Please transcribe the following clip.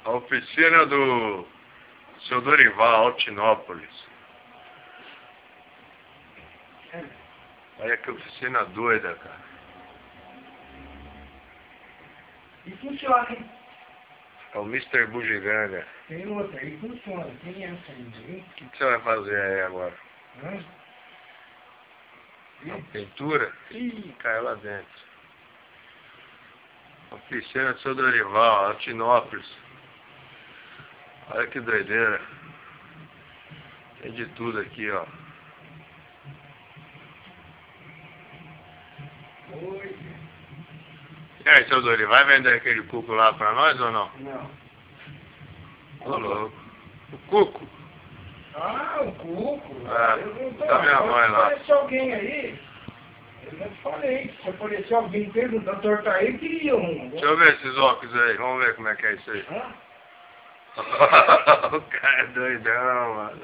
A oficina do seu Dorival, Altinópolis. Olha que oficina doida, cara. E funciona, hein? É o Mr. Bugiganga. Tem outra aí, funciona. Tem essa ainda, hein? O que você vai fazer aí agora? A pintura? Ih, caiu lá dentro. Oficina do seu Dorival, Altinópolis. Olha que doideira. Tem de tudo aqui, ó. Oi. E aí, seu Dorival, vai vender aquele cuco lá pra nós ou não? Não. Ô, louco. O cuco? Ah, o cuco. Ah, Eu não tô. tá minha mãe lá. Apareceu alguém aí. Eu já te falei. Se aparecer alguém perguntando, torta aí, queria um. Deixa eu ver esses óculos aí. Vamos ver como é que é isso aí. Hã? O cara é doidão, mano.